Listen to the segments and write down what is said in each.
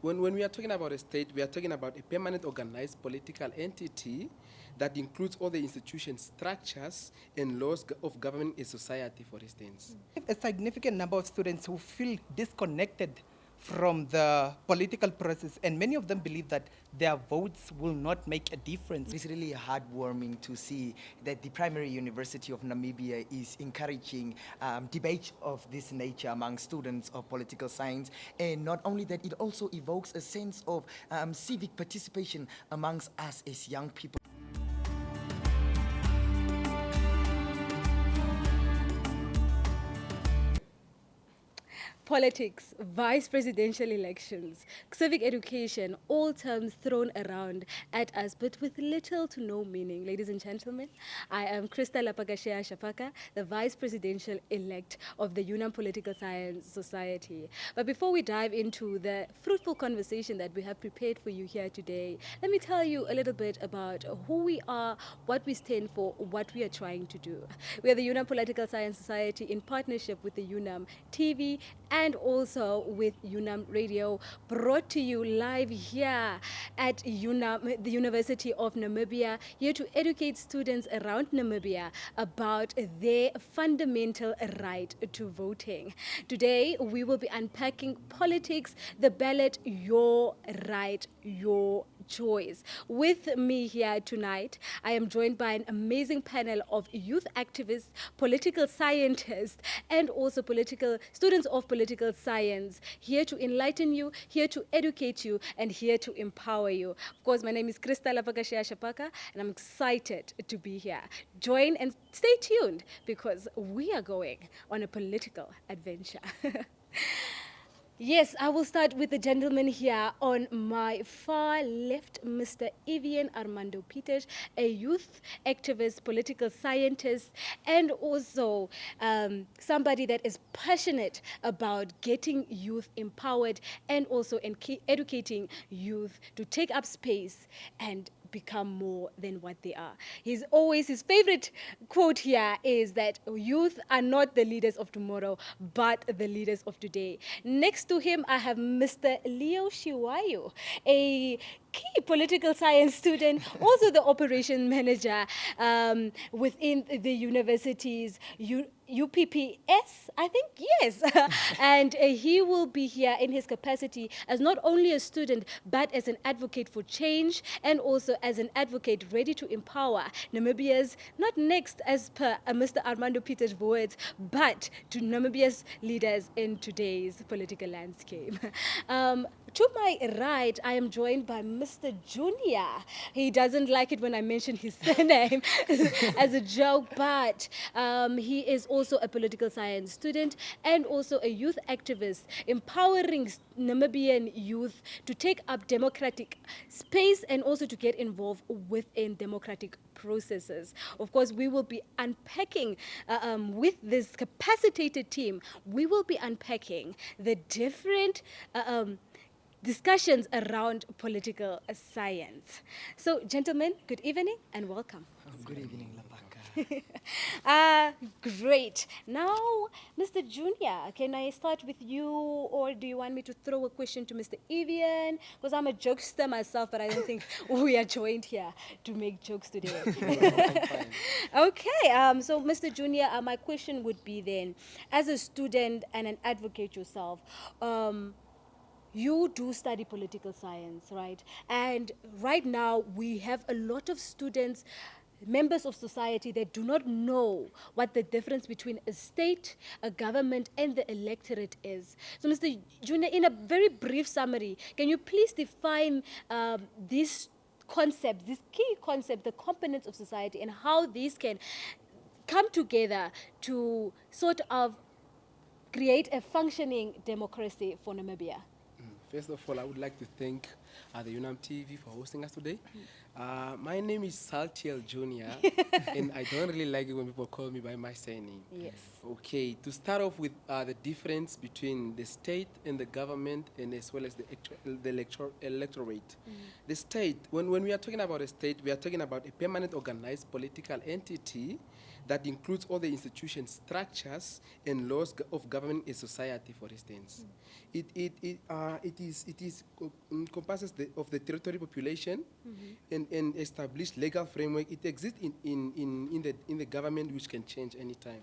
When we are talking about a state, we are talking about a permanent organized political entity that includes all the institutions, structures, and laws of government in society, for instance. A significant number of students who feel disconnected from the political process, and many of them believe that their votes will not make a difference. It's really heartwarming to see that the primary university of Namibia is encouraging debate of this nature among students of political science. And not only that, it also evokes a sense of civic participation amongst us as young people. Politics, vice presidential elections, civic education, all terms thrown around at us, but with little to no meaning. Ladies and gentlemen, I am Krista Lapagashea Shapaka, the vice presidential elect of the UNAM Political Science Society. But before we dive into the fruitful conversation that we have prepared for you here today, let me tell you a little bit about who we are, what we stand for, what we are trying to do. We are the UNAM Political Science Society in partnership with the UNAMTV and also with UNAM Radio, brought to you live here at UNAM, the University of Namibia, here to educate students around Namibia about their fundamental right to voting. Today, we will be unpacking politics, the ballot, your right, your choice. With me here tonight, I am joined by an amazing panel of youth activists, political scientists, and also political students of political science, here to enlighten you, here to educate you, and here to empower you. Of course, my name is Krista Lapagashea Shapaka, and I'm excited to be here. Join and stay tuned because we are going on a political adventure. Yes, I will start with the gentleman here on my far left, Mr. Evian Armando Peters, a youth activist, political scientist, and also somebody that is passionate about getting youth empowered and also educating youth to take up space and become more than what they are. His favorite quote here is that youth are not the leaders of tomorrow, but the leaders of today. Next to him, I have Mr. Leo Shiwayo, a key political science student, also the operation manager within the university's UPPS, I think, yes. And he will be here in his capacity as not only a student, but as an advocate for change and also as an advocate ready to empower Namibia's, not next as per Mr. Armando Peters' words, but to Namibia's leaders in today's political landscape. To my right, I am joined by Mr. Junior. He doesn't like it when I mention his surname as a joke, but he is also a political science student and also a youth activist, empowering Namibian youth to take up democratic space and also to get involved within democratic processes. Of course, we will be unpacking with this capacitated team, we will be unpacking the different discussions around political science. So, gentlemen, good evening and welcome. Good evening, Lapaka. Great. Now, Mr. Junior, can I start with you, or do you want me to throw a question to Mr. Evian? Because I'm a jokester myself, but I don't think we are joined here to make jokes today. Okay. So, Mr. Junior, my question would be then, as a student and an advocate yourself, you do study political science, right? And right now, we have a lot of students, members of society that do not know what the difference between a state, a government, and the electorate is. So, Mr. Junior, in a very brief summary, can you please define these concepts, this key concept, the components of society, and how these can come together to sort of create a functioning democracy for Namibia? First of all, I would like to thank the UNAMTV for hosting us today. My name is Saltiel Jr., and I don't really like it when people call me by my surname. Yes. Okay, to start off with the difference between the state and the government, and as well as the electorate. The state, when we are talking about a state, we are talking about a permanent organized political entity that includes all the institutions, structures, and laws of government in society, for instance. It encompasses of the territory population and established legal framework. It exists in the government, which can change anytime.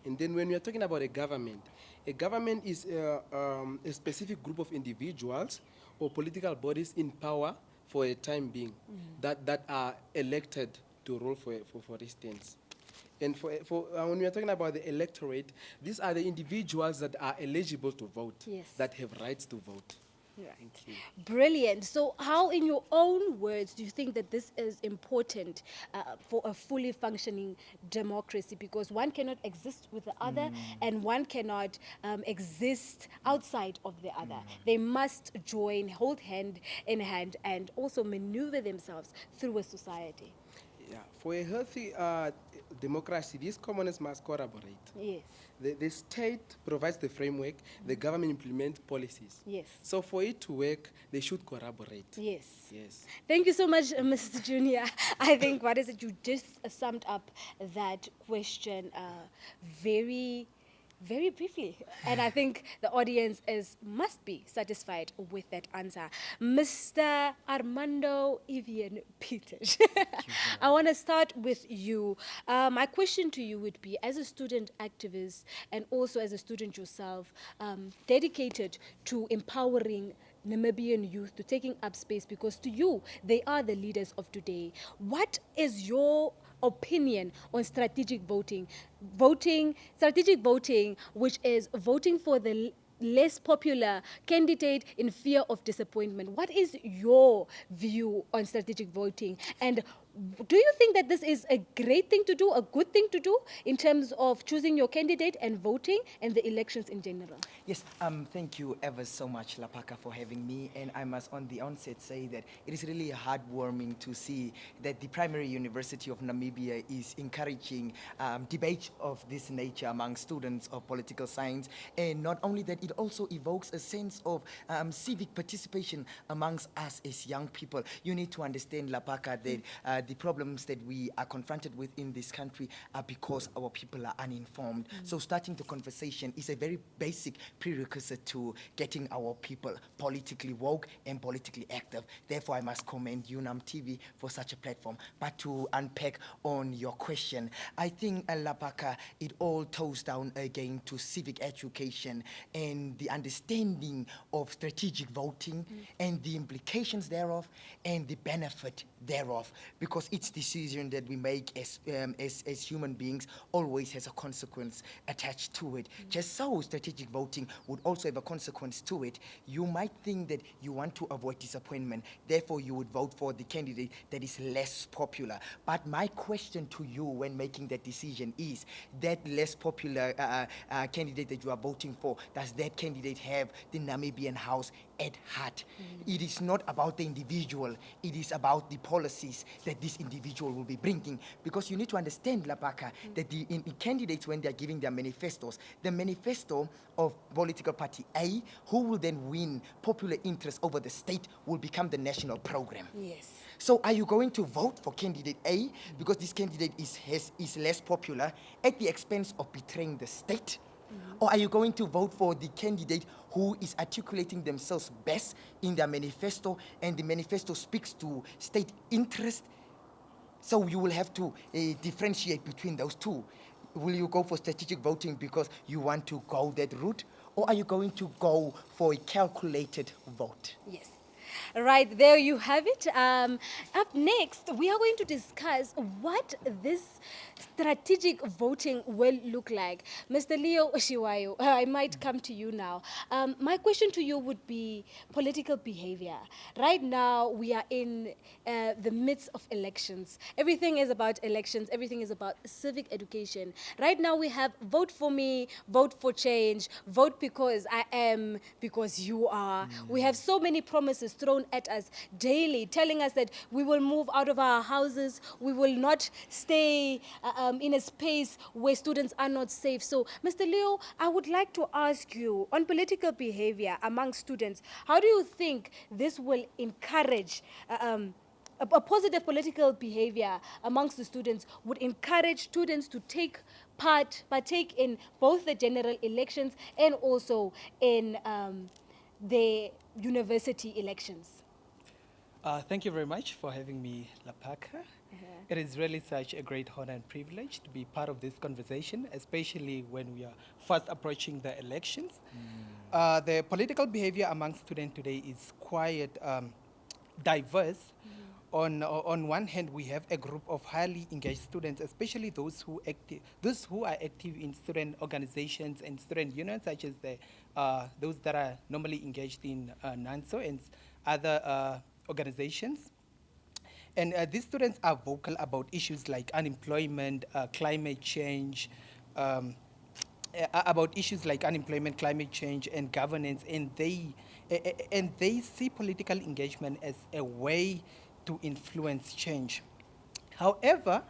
And then when we are talking about a government is a specific group of individuals or political bodies in power for a time being that are elected to rule for instance. And when we are talking about the electorate, these are the individuals that are eligible to vote, Yes. that have rights to vote. Right. Brilliant. So how, in your own words, do you think that this is important for a fully functioning democracy? Because one cannot exist with the other and one cannot exist outside of the other. They must join, hold hand in hand, and also maneuver themselves through a society. Yeah. For a healthy democracy, these commoners must collaborate. Yes. The state provides the framework, the government implements policies. Yes. So for it to work, they should collaborate. Yes. Yes. Thank you so much, Mr. Junior. I think what is it? You just summed up that question very, very briefly. And I think the audience must be satisfied with that answer. Mr. Armando Evian Peters, I want to start with you. My question to you would be, as a student activist and also as a student yourself, dedicated to empowering Namibian youth to taking up space, because to you, they are the leaders of today. What is your opinion on strategic voting? Strategic voting, which is voting for the less popular candidate in fear of disappointment. What is your view on strategic voting? And do you think that this is a great thing to do, a good thing to do in terms of choosing your candidate and voting and the elections in general? Yes, thank you ever so much, Laaka, for having me. And I must on the onset say that it is really heartwarming to see that the primary university of Namibia is encouraging debate of this nature among students of political science. And not only that, it also evokes a sense of civic participation amongst us as young people. You need to understand, Laaka, that the problems that we are confronted with in this country are because our people are uninformed. So starting the conversation is a very basic prerequisite to getting our people politically woke and politically active. Therefore, I must commend UNAMTV for such a platform. But to unpack on your question, I think, Lapaka, it all toes down again to civic education and the understanding of strategic voting and the implications thereof and the benefit thereof. Because each decision that we make as human beings always has a consequence attached to it. Just so strategic voting would also have a consequence to it. You might think that you want to avoid disappointment, therefore you would vote for the candidate that is less popular. But my question to you when making that decision is, that less popular candidate that you are voting for, does that candidate have the Namibian House at heart? It is not about the individual, it is about the policies that this individual will be bringing. Because you need to understand, Lapaka, that the candidates, when they are giving their manifestos, the manifesto of political party A, who will then win popular interest over the state, will become the national program. Yes. So are you going to vote for candidate A because this candidate is less popular at the expense of betraying the state? Or are you going to vote for the candidate who is articulating themselves best in their manifesto, and the manifesto speaks to state interest? So you will have to differentiate between those two. Will you go for strategic voting because you want to go that route? Or are you going to go for a calculated vote? Yes. Right, there you have it. Up next, we are going to discuss what this strategic voting will look like. Mr. Leo Oshiwayo, I might come to you now. My question to you would be political behavior. Right now, we are in the midst of elections. Everything is about elections. Everything is about civic education. Right now, we have vote for me, vote for change, vote because I am, because you are. We have so many promises thrown at us daily, telling us that we will move out of our houses, we will not stay in a space where students are not safe. So, Mr. Leo, I would like to ask you on political behavior among students, how do you think this will encourage a positive political behavior amongst the students would encourage students to partake in both the general elections and also in the university elections. Thank you very much for having me, Lapaka. It is really such a great honor and privilege to be part of this conversation, especially when we are fast approaching the elections. The political behavior among students today is quite diverse. On one hand, we have a group of highly engaged students, especially those who are active in student organizations and student unions, such as those that are normally engaged in NANSO and other organizations. And these students are vocal about issues like unemployment, climate change, climate change, and governance, and they see political engagement as a way to influence change. However,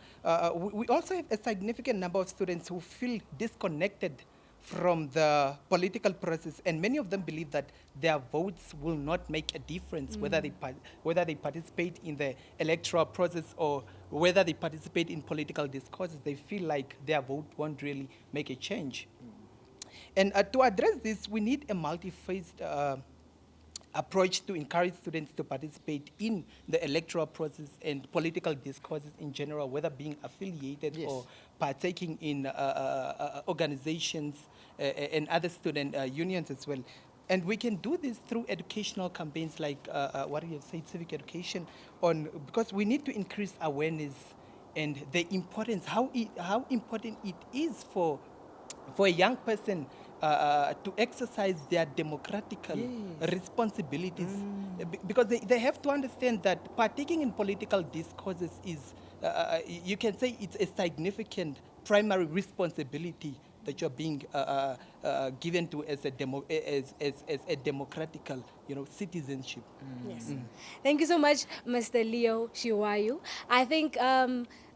we also have a significant number of students who feel disconnected from the political process, and many of them believe that their votes will not make a difference whether they participate in the electoral process or whether they participate in political discourses. They feel like their vote won't really make a change. And to address this, we need a multi-phased approach to encourage students to participate in the electoral process and political discourses in general, whether being affiliated Yes. or partaking in organizations and other student unions as well. And we can do this through educational campaigns like what you have said, civic education, because we need to increase awareness and the importance, how important it is for a young person to exercise their democratical responsibilities. Because they have to understand that partaking in political discourses is, you can say it's a significant primary responsibility that you're being given to as a democratical, citizenship. Yes. Thank you so much, Mr. Leo Shiwayu. I think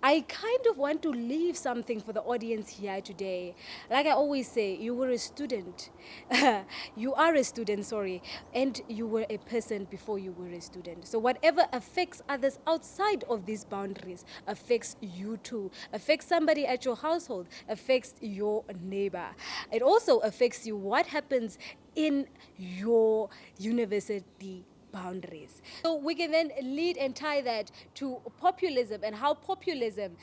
I kind of want to leave something for the audience here today. Like I always say, you were a student. You are a student, sorry, and you were a person before you were a student. So whatever affects others outside of these boundaries affects you too, affects somebody at your household, affects your neighbor. It also affects you. What happens in your university boundaries. So we can then lead and tie that to populism and how populism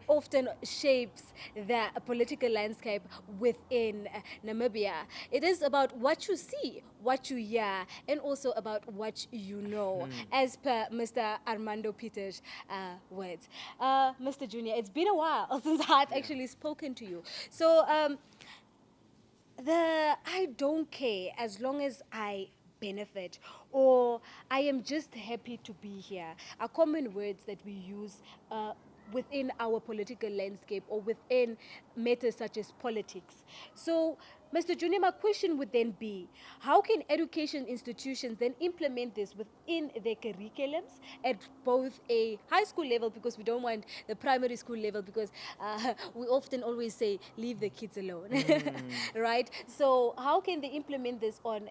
often shapes the political landscape within Namibia. It is about what you see, what you hear, and also about what you know, as per Mr. Armando Peter's words. Mr. Junior, it's been a while since I've actually spoken to you. So I don't care as long as I benefit or I am just happy to be here are common words that we use within our political landscape or within matters such as politics. So, Mr. Junior, my question would then be, how can education institutions then implement this within their curriculums at both a high school level, because we don't want the primary school level, because we often always say, leave the kids alone, right? So how can they implement this on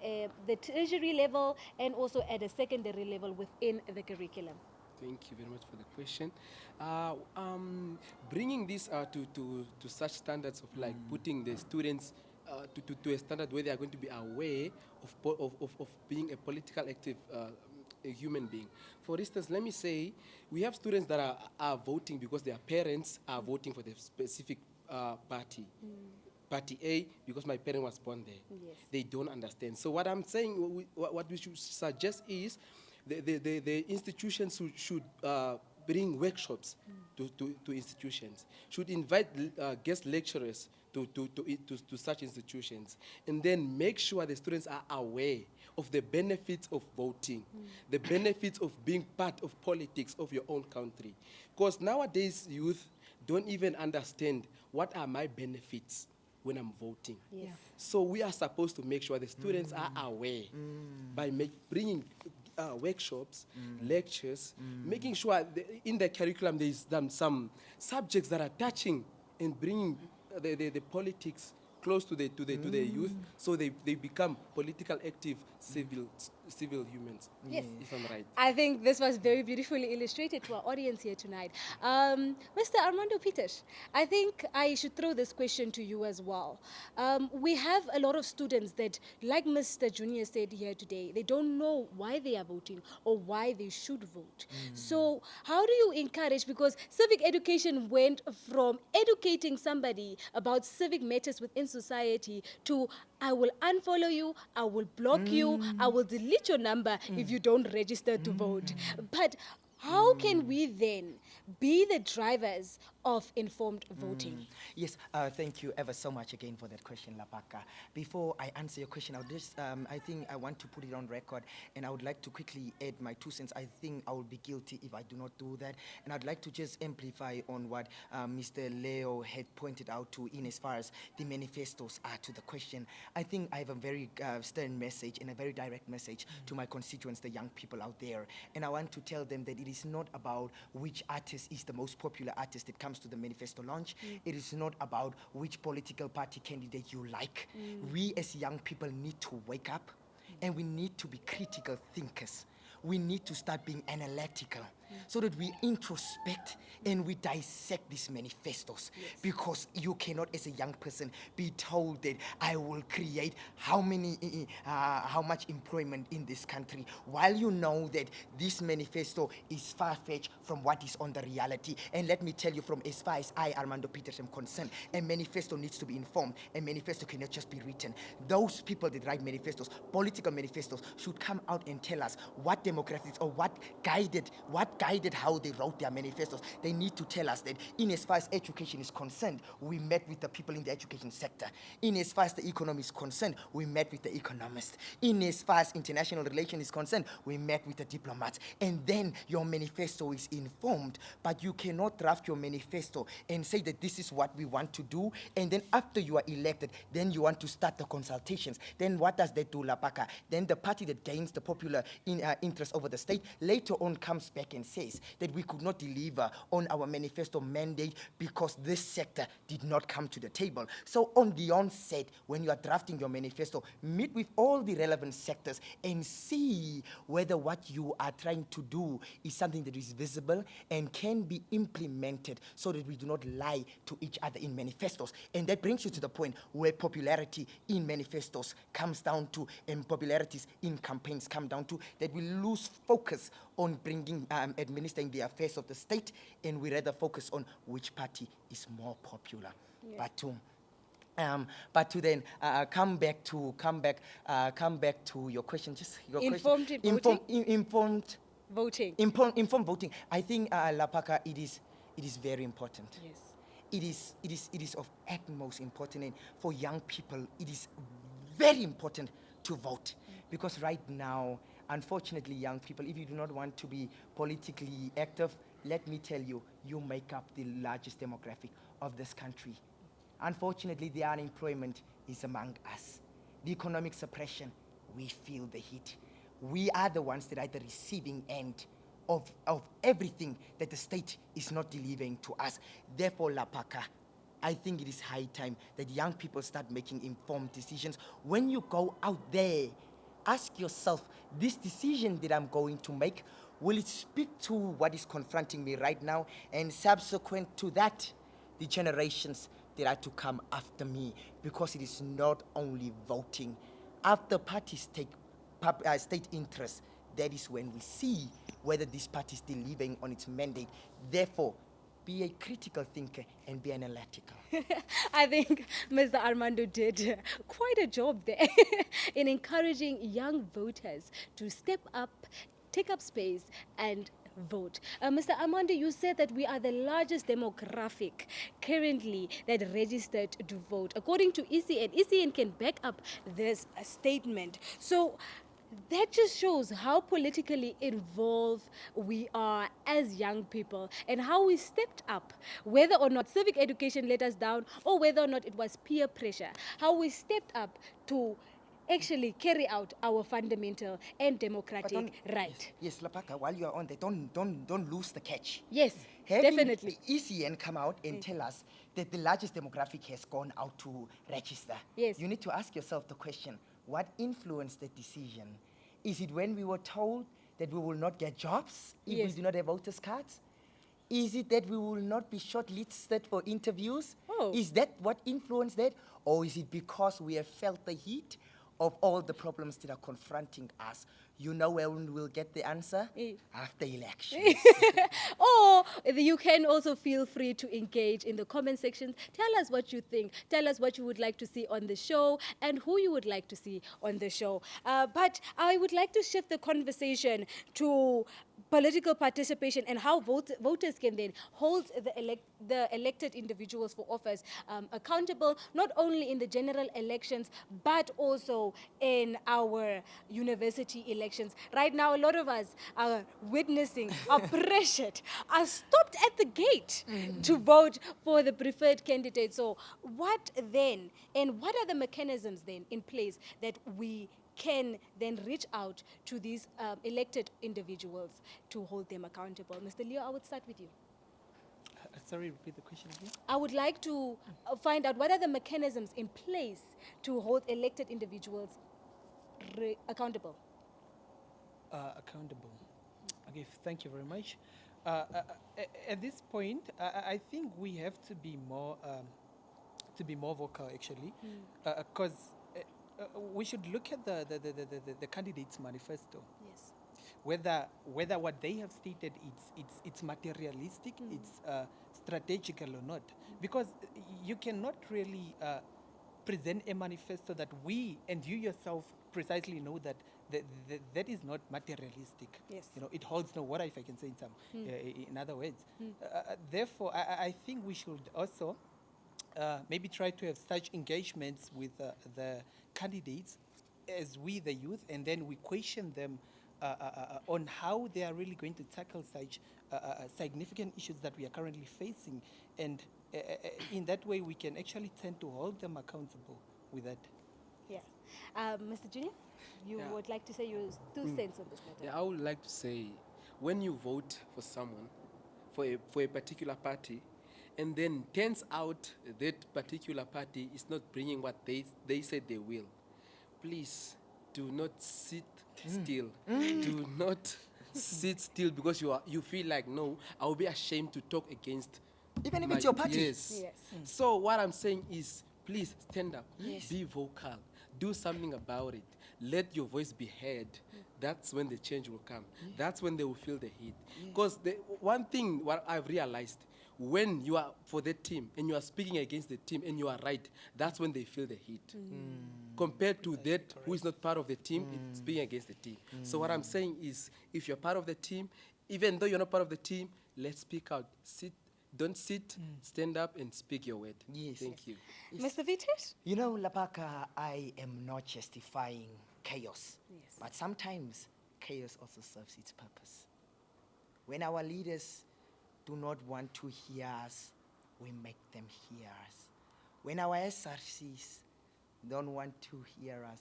the tertiary level and also at a secondary level within the curriculum? Thank you very much for the question. Bringing this to such standards of like putting the students to a standard where they are going to be aware of being a political active a human being. For instance, let me say we have students that are voting because their parents are voting for the specific party. Party A, because my parent was born there. Yes. They don't understand. So what I'm saying, what we should suggest is the institutions should bring workshops to institutions, should invite guest lecturers to such institutions, and then make sure the students are aware of the benefits of voting, the benefits of being part of politics of your own country. Because nowadays youth don't even understand what are my benefits when I'm voting. Yes. So we are supposed to make sure the students are aware by bringing workshops, lectures, making sure in the curriculum there is some subjects that are touching and bringing the politics close to the youth, so they become political active civil civil humans. Yes. If I'm right. I think this was very beautifully illustrated to our audience here tonight. Mr. Armando Peters, I think I should throw this question to you as well. We have a lot of students that, like Mr. Junior said here today, they don't know why they are voting or why they should vote. So how do you encourage, because civic education went from educating somebody about civic matters within society to I will unfollow you, I will block you, I will delete your number if you don't register to vote. But how can we then be the drivers of informed voting? Yes, thank you ever so much again for that question, Lapaka. Before I answer your question, I think I want to put it on record, and I would like to quickly add my 2 cents. I think I will be guilty if I do not do that, and I'd like to just amplify on what Mr. Leo had pointed out to in as far as the manifestos are to the question. I think I have a very stern message and a very direct message to my constituents, the young people out there, and I want to tell them that it is not about which artist is the most popular artist that comes to the manifesto launch. It is not about which political party candidate you like. We as young people need to wake up and we need to be critical thinkers. We need to start being analytical so that we introspect and we dissect these manifestos. Because you cannot, as a young person, be told that I will create how much employment in this country, while you know that this manifesto is far-fetched from what is on the reality. And let me tell you, from as far as I, Armando Peters, am concerned, a manifesto needs to be informed. A manifesto cannot just be written. Those people that write manifestos, political manifestos, should come out and tell us what demographics or what guided how they wrote their manifestos. They need to tell us that in as far as education is concerned, we met with the people in the education sector. In as far as the economy is concerned, we met with the economists. In as far as international relations is concerned, we met with the diplomats. And then your manifesto is informed, but you cannot draft your manifesto and say that this is what we want to do, and then after you are elected, then you want to start the consultations. Then what does that do, Lapaka? Then the party that gains the popular interest over the state later on comes back and says that we could not deliver on our manifesto mandate because this sector did not come to the table. So on the onset, when you are drafting your manifesto, meet with all the relevant sectors and see whether what you are trying to do is something that is visible and can be implemented so that we do not lie to each other in manifestos. And that brings you to the point where popularity in manifestos comes down to, and popularities in campaigns come down to, that we lose focus on administering the affairs of the state, and we rather focus on which party is more popular. Yes. But to then come back to your question. Just your Informed question. voting? Informed Voting. informed voting. I think Lapaka, it is very important. Yes. It is of utmost importance, and for young people, it is very important to vote, because right now, unfortunately, young people, if you do not want to be politically active, let me tell you, you make up the largest demographic of this country. Unfortunately, the unemployment is among us. The economic suppression, we feel the heat. We are the ones that are at the receiving end of everything that the state is not delivering to us. Therefore, Lapaka, I think it is high time that young people start making informed decisions. When you go out there, ask yourself, this decision that I'm going to make, will it speak to what is confronting me right now? And subsequent to that, the generations that are to come after me. Because it is not only voting. After parties take state interest, that is when we see whether this party is delivering on its mandate. Therefore, be a critical thinker and be analytical. I think Mr. Armando did quite a job there in encouraging young voters to step up, take up space, and vote. Mr. Armando, you said that we are the largest demographic currently that registered to vote. According to ECN can back up this statement. So that just shows how politically involved we are as young people and how we stepped up, whether or not civic education let us down or whether or not it was peer pressure, how we stepped up to actually carry out our fundamental and democratic right. Yes, Lapaka, while you are on there, don't lose the catch. Yes, Having definitely. ECN come out and tell us that the largest demographic has gone out to register. Yes. You need to ask yourself the question, what influenced the decision? Is it when we were told that we will not get jobs if Yes. we do not have voters' cards? Is it that we will not be shortlisted for interviews? Oh. Is that what influenced that? Or is it because we have felt the heat of all the problems that are confronting us? You know when we'll get the answer? Eh. After elections. Or you can also feel free to engage in the comment section. Tell us what you think. Tell us what you would like to see on the show and who you would like to see on the show. But I would like to shift the conversation to political participation and how voters can then hold the elected individuals for office accountable, not only in the general elections, but also in our university elections. Right now, a lot of us are witnessing, are pressured, are stopped at the gate to vote for the preferred candidate. So what then, and what are the mechanisms then in place that we can then reach out to these elected individuals to hold them accountable? Mr. Leo, I would start with you. Sorry, repeat the question again. I would like to find out what are the mechanisms in place to hold elected individuals accountable. Accountable. Okay, thank you very much. At this point, I think we have to be more vocal, actually, because we should look at the candidates' manifesto. Yes. Whether what they have stated it's materialistic, it's strategical or not, because you cannot really present a manifesto that we and you yourself precisely know that that is not materialistic. Yes. You know, it holds no water, if I can say in some in other words. Therefore, I think we should also maybe try to have such engagements with the candidates as we, the youth, and then we question them on how they are really going to tackle such significant issues that we are currently facing. And in that way, we can actually tend to hold them accountable with that. Yeah. Mr. Junior, you Yeah. would like to say your 2 cents on this matter? Yeah, I would like to say, when you vote for someone, for a particular party, and then turns out that particular party is not bringing what they said they will, please do not sit still. Do not sit still because you feel like, no, I will be ashamed to talk against. Even if it's your party. Yes. Yes. So what I'm saying is, please stand up, Yes. be vocal, do something about it. Let your voice be heard. That's when the change will come. That's when they will feel the heat. Because the one thing what I've realized, when you are for the team and you are speaking against the team and you are right, that's when they feel the heat. Compared to that who is not part of the team, it's speaking against the team. So what I'm saying is, if you're part of the team, even though you're not part of the team, let's speak out. Don't sit, stand up and speak your word. Yes. Thank you. Mr. Vitesh? You know, Lapaka, I am not justifying chaos. Yes. But sometimes chaos also serves its purpose. When our leaders do not want to hear us, we make them hear us. When our SRCs don't want to hear us,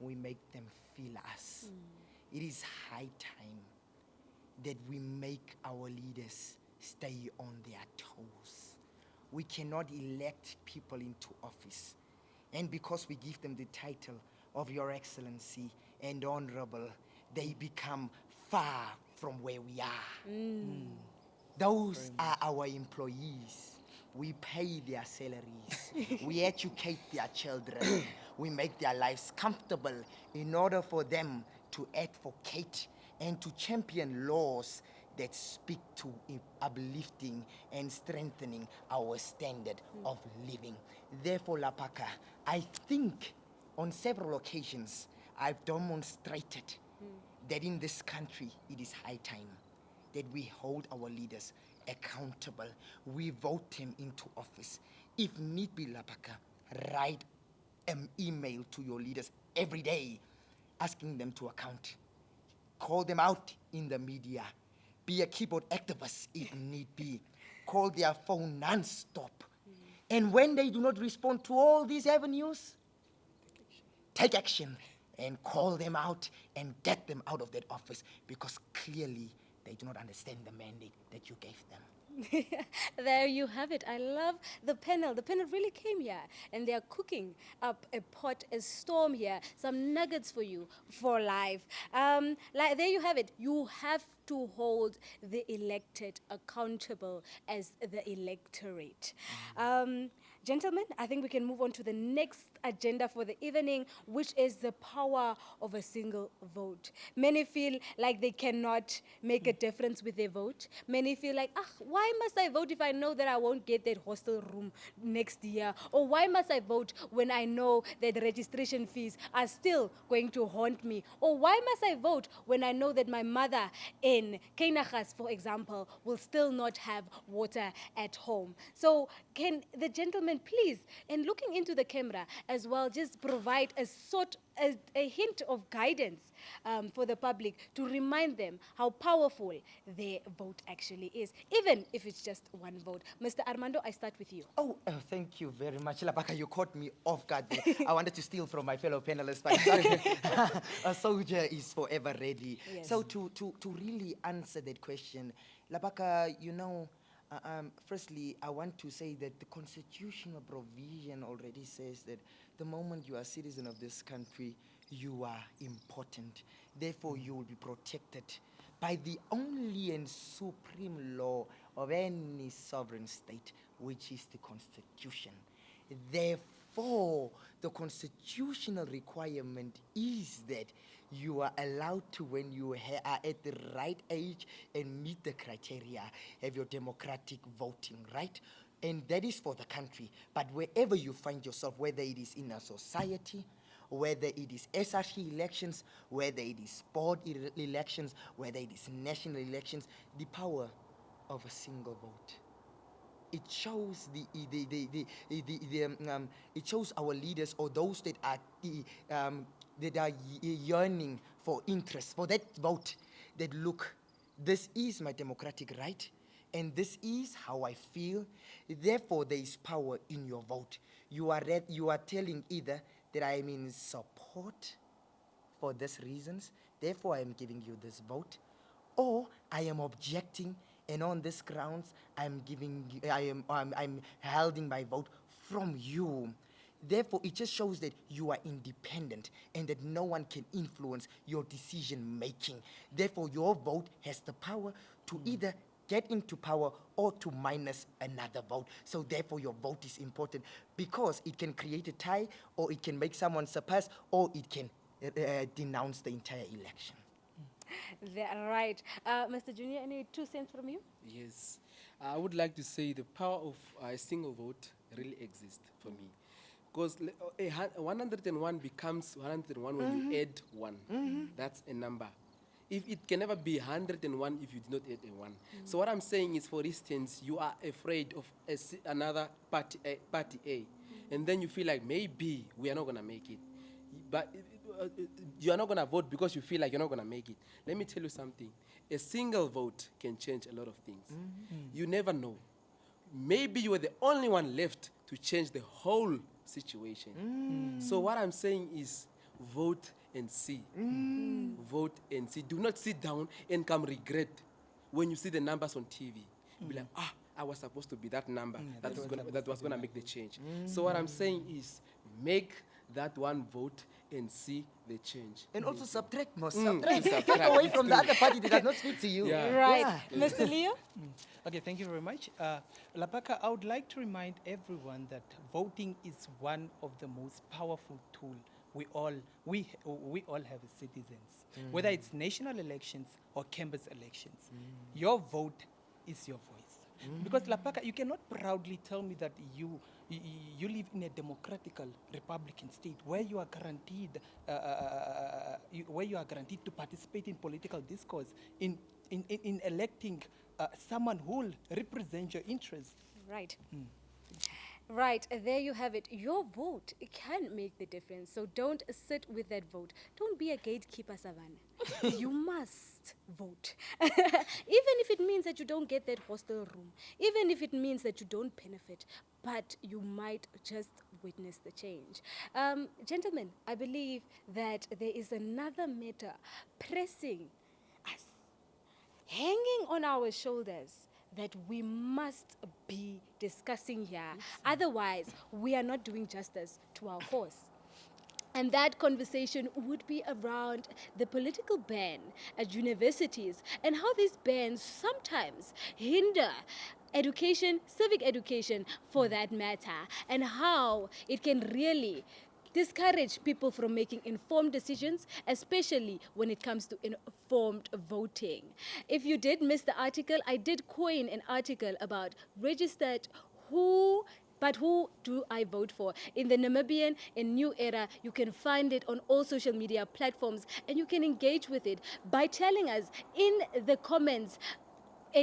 we make them feel us. It is high time that we make our leaders stay on their toes. We cannot elect people into office, and because we give them the title of Your Excellency and Honorable, they become far from where we are. Those are our employees. We pay their salaries. We educate their children. We make their lives comfortable in order for them to advocate and to champion laws that speak to uplifting and strengthening our standard of living. Therefore, Lapaka, I think on several occasions I've demonstrated that in this country it is high time that we hold our leaders accountable. We vote them into office. If need be, Lapaka, write an email to your leaders every day asking them to account. Call them out in the media. Be a keyboard activist if need be. Call their phone non-stop. And when they do not respond to all these avenues, take action and call them out and get them out of that office, because clearly they do not understand the mandate that you gave them. There you have it. I love the panel. The panel really came here and they are cooking up a pot, a storm here, some nuggets for you for life. Like there you have it. You have to hold the elected accountable as the electorate. Gentlemen, I think we can move on to the next agenda for the evening, which is the power of a single vote. Many feel like they cannot make a difference with their vote. Many feel like, why must I vote if I know that I won't get that hostel room next year? Or why must I vote when I know that the registration fees are still going to haunt me? Or why must I vote when I know that my mother in Keinagas, for example, will still not have water at home? So can the gentleman please, and looking into the camera as well, just provide a hint of guidance for the public to remind them how powerful their vote actually is, even if it's just one vote. Mr. Armando, I start with you. Oh, thank you very much. Labaka, you caught me off guard there. I wanted to steal from my fellow panelists, but it's okay. A soldier is forever ready. Yes. So to really answer that question, Labaka, firstly, I want to say that the constitutional provision already says that the moment you are a citizen of this country, you are important. Therefore, you will be protected by the only and supreme law of any sovereign state, which is the Constitution. Therefore, the constitutional requirement is that you are allowed to, when you are at the right age and meet the criteria, have your democratic voting, right? And that is for the country. But wherever you find yourself, whether it is in a society, whether it is SRC elections, whether it is board elections, whether it is national elections, the power of a single vote. It shows it shows our leaders, or those that are yearning for interest for that vote, that look, this is my democratic right, and this is how I feel. Therefore, there is power in your vote. You are telling either that I am in support for these reasons, therefore I am giving you this vote, or I am objecting, and on these grounds I'm holding my vote from you. Therefore, it just shows that you are independent and that no one can influence your decision making. Therefore, your vote has the power to either get into power or to minus another vote. So therefore, your vote is important because it can create a tie, or it can make someone surpass, or it can denounce the entire election. They're right. Mr. Junior, any 2 cents from you? Yes. I would like to say the power of a single vote really exists for me. Because 101 becomes 101 when you add one. That's a number. If it can never be 101 if you do not add a one. So what I'm saying is, for instance, you are afraid of another party A, and then you feel like maybe we are not going to make it. But you are not going to vote because you feel like you're not going to make it. Let me tell you something. A single vote can change a lot of things. You never know. Maybe you are the only one left to change the whole situation. So what I'm saying is, vote and see. Vote and see. Do not sit down and come regret when you see the numbers on TV. Be like, I was supposed to be that number that was going to make the change. So what I'm saying is, make that one vote and see the change. And also subtract more. Subtract. Take away from the other party that does not speak to you. Yeah. Right. Mr. Leo? Okay, thank you very much. Lapaka, I would like to remind everyone that voting is one of the most powerful tools we all have as citizens, whether it's national elections or campus elections. Your vote is your voice. Because Lapaka, you cannot proudly tell me that you live in a democratical Republican state where you are guaranteed to participate in political discourse, in electing someone who will represent your interests. Right. Right, there you have it. Your vote can make the difference. So don't sit with that vote. Don't be a gatekeeper, Savannah. You must vote. Even if it means that you don't get that hostel room. Even if it means that you don't benefit. But you might just witness the change. Gentlemen, I believe that there is another matter pressing us, hanging on our shoulders, that we must be discussing here. Otherwise, we are not doing justice to our cause. And that conversation would be around the political ban at universities and how these bans sometimes hinder education, civic education for that matter, and how it can really discourage people from making informed decisions, especially when it comes to informed voting. If you did miss the article, I did coin an article about registered who do I vote for? In the Namibian and New Era, you can find it on all social media platforms and you can engage with it by telling us in the comments,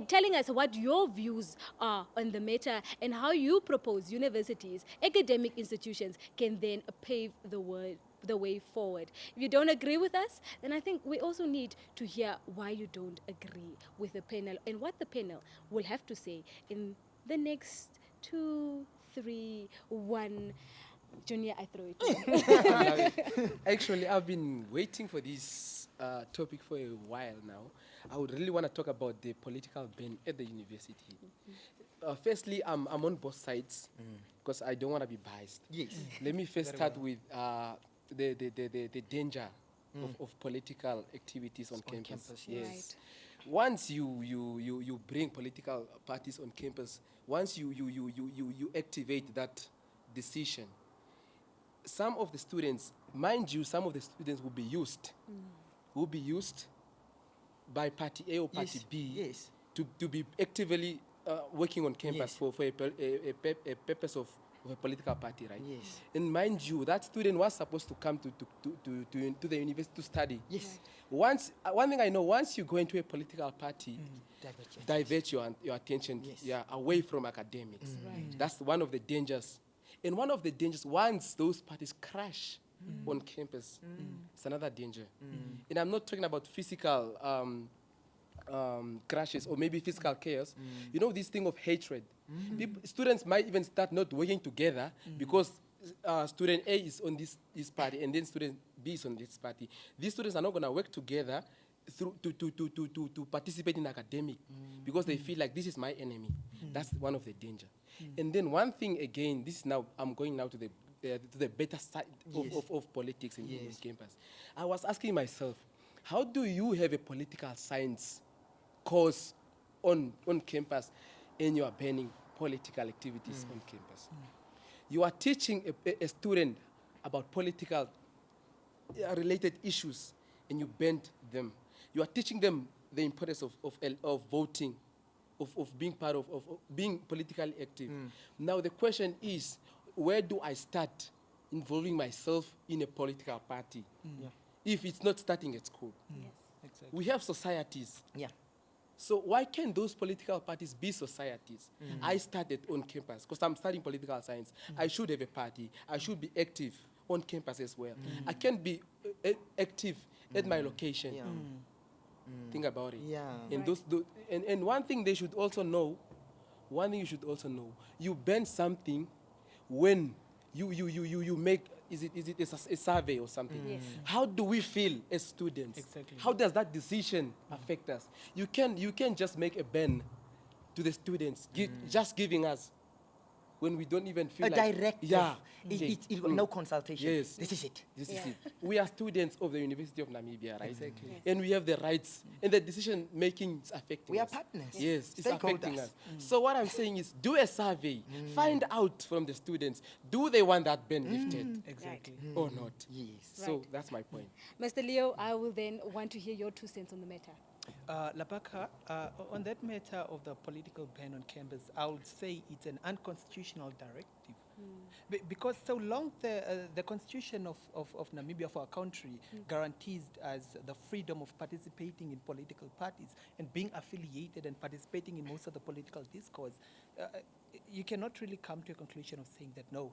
telling us what your views are on the matter and how you propose universities, academic institutions can then pave the way forward. If you don't agree with us, then I think we also need to hear why you don't agree with the panel and what the panel will have to say in the next 2, 3, 1. Junior, I throw it to you. Actually, I've been waiting for this topic for a while now. I would really want to talk about the political ban at the university. Firstly, I'm on both sides because I don't want to be biased. Yes. Let me first start with the danger of political activities on campus. Yes. Right. Once you bring political parties on campus, once you activate that decision, some of the students, mind you, some of the students will be used by party A or party Yes, B yes. to be actively working on campus Yes. for a purpose of a political party, right? Yes. And mind you, that student was supposed to come to the university to study. Yes. Once, one thing I know, once you go into a political party, Divergent. divert your attention Yes. away from academics. Right. That's one of the dangers. And one of the dangers, once those parties crash on campus, it's another danger. And I'm not talking about physical crashes or maybe physical chaos. You know, this thing of hatred. Students might even start not working together because student A is on this party and then student B is on this party. These students are not going to work together to participate in academic because they feel like this is my enemy. That's one of the danger. And then one thing again, this is now, I'm going now to the better side of politics in campus. I was asking myself, how do you have a political science course on campus and you are banning political activities on campus? You are teaching a student about political related issues and you banned them. You are teaching them the importance of voting, of being part of being politically active. Now the question is, where do I start involving myself in a political party if it's not starting at school? Yes. Exactly. We have societies. Yeah. So why can't those political parties be societies? I started on campus because I'm studying political science. I should have a party. I should be active on campus as well. I can't be active at my location. Yeah. Think about it. Yeah. And Right. and one thing they should also know, you should also know, you ban something when you make, is it a survey or something? Yes. How do we feel as students? Exactly. How does that decision affect us? You can just make a ban to the students, just giving us when we don't even feel A like directive. Yeah. No consultation. Yes. This is it. This Yeah. is it. We are students of the University of Namibia, right? Exactly. Yes. And we have the rights, and the decision making is affecting We are us. partners. Yes, it's affecting Stakeholders. us. So what I'm saying is, do a survey, find out from the students, do they want that ban lifted Exactly. or not? Yes. So Right. that's my point. Mr. Leo, I will then want to hear your 2 cents on the matter. Laaka, on that matter of the political ban on campus, I would say it's an unconstitutional directive. Because so long the constitution of Namibia, for our country, guarantees us the freedom of participating in political parties and being affiliated and participating in most of the political discourse, you cannot really come to a conclusion of saying that, no,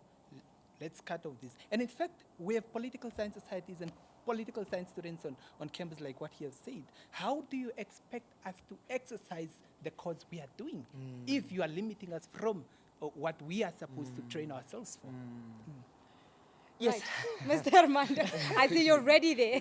let's cut off this. And in fact, we have political science societies and political science students on campus, like what he has said. How do you expect us to exercise the cause we are doing if you are limiting us from what we are supposed to train ourselves for? Yes. Right. Mr. Armando, I see you're ready there.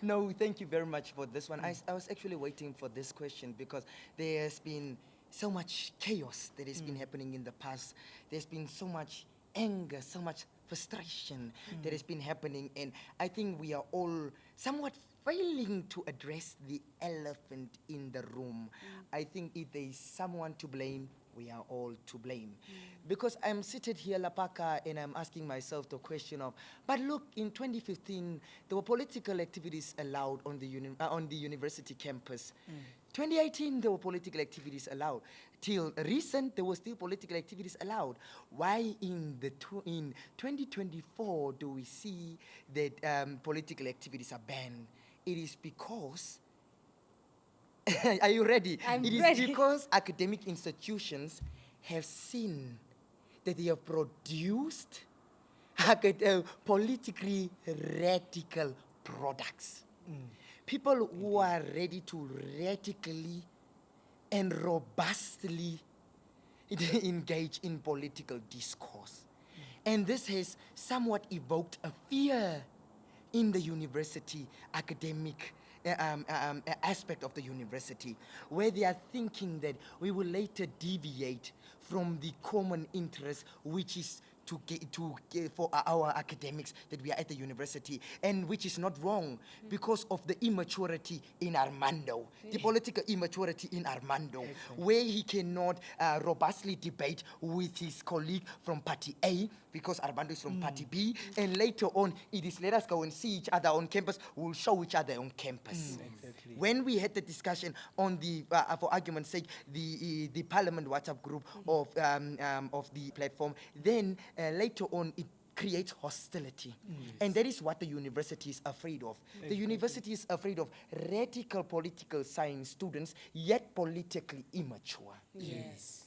No, thank you very much for this one. I was actually waiting for this question because there has been so much chaos that has been happening in the past. There's been so much anger, so much frustration that has been happening. And I think we are all somewhat failing to address the elephant in the room. I think if there is someone to blame, we are all to blame. Because I'm seated here, Lapaka, and I'm asking myself the question of, but look, in 2015, there were political activities allowed on the university campus. 2018, there were political activities allowed. Till recent, there were still political activities allowed. Why in 2024 do we see that political activities are banned? It is because are you ready? I'm It is ready. because academic institutions have seen that they have produced politically radical products. People who are ready to radically and robustly engage in political discourse. And this has somewhat evoked a fear in the university academic aspect of the university, where they are thinking that we will later deviate from the common interest, which is to get for our academics that we are at the university, and which is not wrong because of the immaturity in Armando, the political immaturity in Armando, where he cannot robustly debate with his colleague from party A because Armando is from party B, and later on it is let us go and see each other on campus, we'll show each other on campus. Exactly. When we had the discussion on the, for argument's sake, the Parliament WhatsApp group of the platform, then later on it creates hostility. And that is what the university is afraid of. The university is afraid of radical political science students, yet politically immature. Yes.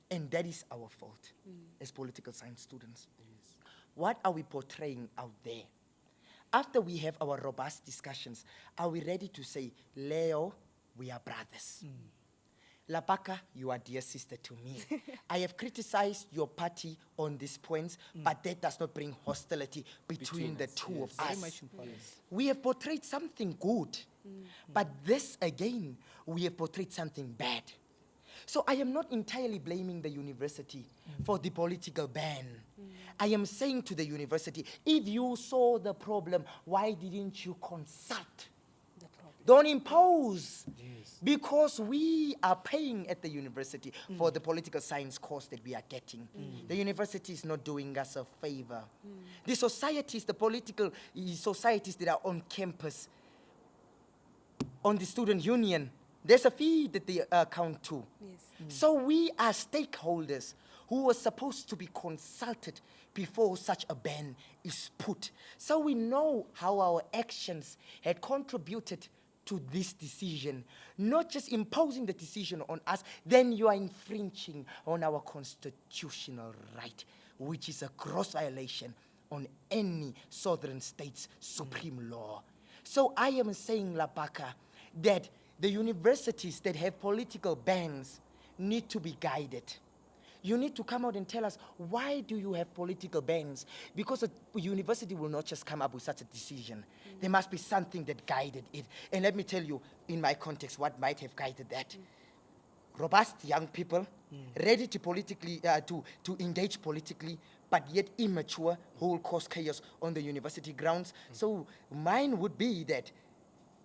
And that is our fault as political science students. What are we portraying out there? After we have our robust discussions, are we ready to say, Leo, we are brothers? Lapaka, you are dear sister to me. I have criticized your party on these points, but that does not bring hostility between the two of Very us. much important. We have portrayed something good, but this again, we have portrayed something bad. So I am not entirely blaming the university for the political ban. I am saying to the university, if you saw the problem, why didn't you consult? Don't impose. Because we are paying at the university for the political science course that we are getting. The university is not doing us a favor. The societies, the political societies that are on campus, on the student union, there's a fee that they account to. Yes. So we are stakeholders who were supposed to be consulted before such a ban is put. So we know how our actions had contributed to this decision, not just imposing the decision on us, then you are infringing on our constitutional right, which is a gross violation on any southern state's supreme law. So I am saying, Lapaka, that the universities that have political bans need to be guided. You need to come out and tell us, why do you have political bans? Because a university will not just come up with such a decision. There must be something that guided it. And let me tell you, in my context, what might have guided that. Robust young people, ready to politically, to engage politically, but yet immature, who will cause chaos on the university grounds. So mine would be that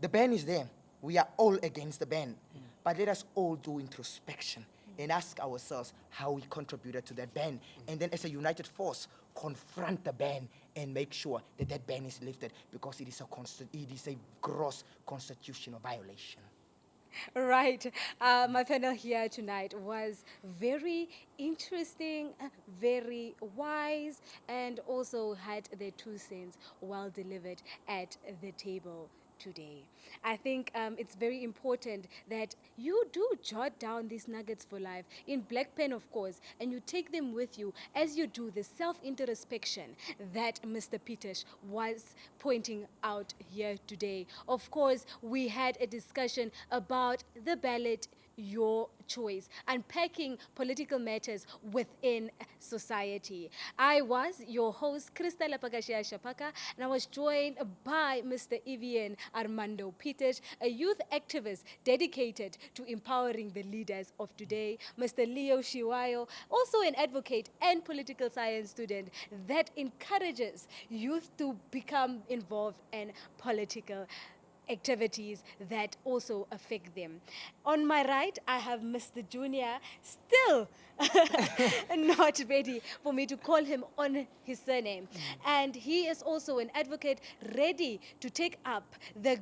the ban is there. We are all against the ban. But let us all do introspection and ask ourselves how we contributed to that ban. And then as a united force, confront the ban and make sure that that ban is lifted, because it is a gross constitutional violation. Right. My panel here tonight was very interesting, very wise, and also had their 2 cents well delivered at the table today. I think it's very important that you do jot down these nuggets for life in black pen, of course, and you take them with you as you do the self-introspection that Mr. Peters was pointing out here today. Of course, we had a discussion about the ballot, your choice, unpacking political matters within society. I was your host, Krista Lapakashia Shapaka, and I was joined by Mr. Evian Armando Peters, a youth activist dedicated to empowering the leaders of today. Mr. Leo Shiwayo, also an advocate and political science student that encourages youth to become involved in political activities that also affect them. On my right, I have Mr. Junior, still not ready for me to call him on his surname. And he is also an advocate ready to take up the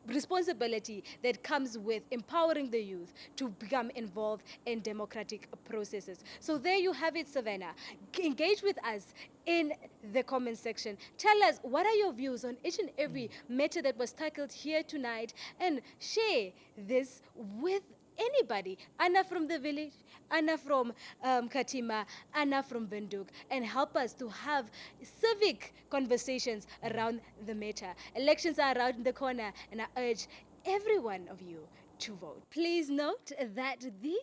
responsibility that comes with empowering the youth to become involved in democratic processes. So there you have it, Savannah. Engage with us in the comment section. Tell us what are your views on each and every matter that was tackled here tonight, and share this with anybody. Anna from the village, Anna from Katima, Anna from Benduk, and help us to have civic conversations around the matter. Elections are around the corner, and I urge every one of you to vote. Please note that these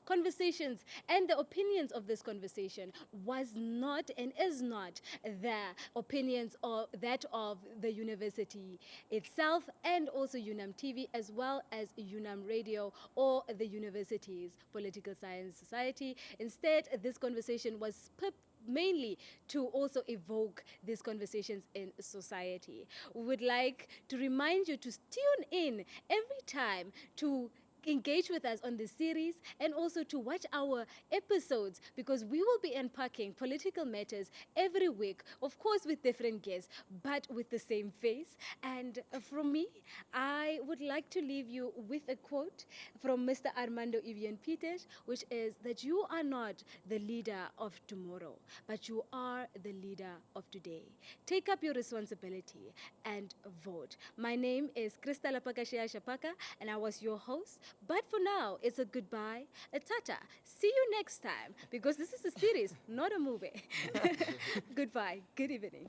conversations and the opinions of this conversation was not and is not the opinions of that of the university itself, and also UNAMTV, as well as UNAM Radio or the university's political science society. Instead, this conversation was mainly to also evoke these conversations in society. We would like to remind you to tune in every time to engage with us on this series, and also to watch our episodes, because we will be unpacking political matters every week, of course with different guests, but with the same face. And from me, I would like to leave you with a quote from Mr. Armando Peters, which is that you are not the leader of tomorrow, but you are the leader of today. Take up your responsibility and vote. My name is Krista Lapakashia Shapaka, and I was your host. But for now, it's a goodbye, a tata. See you next time, because this is a series, not a movie. Goodbye. Good evening.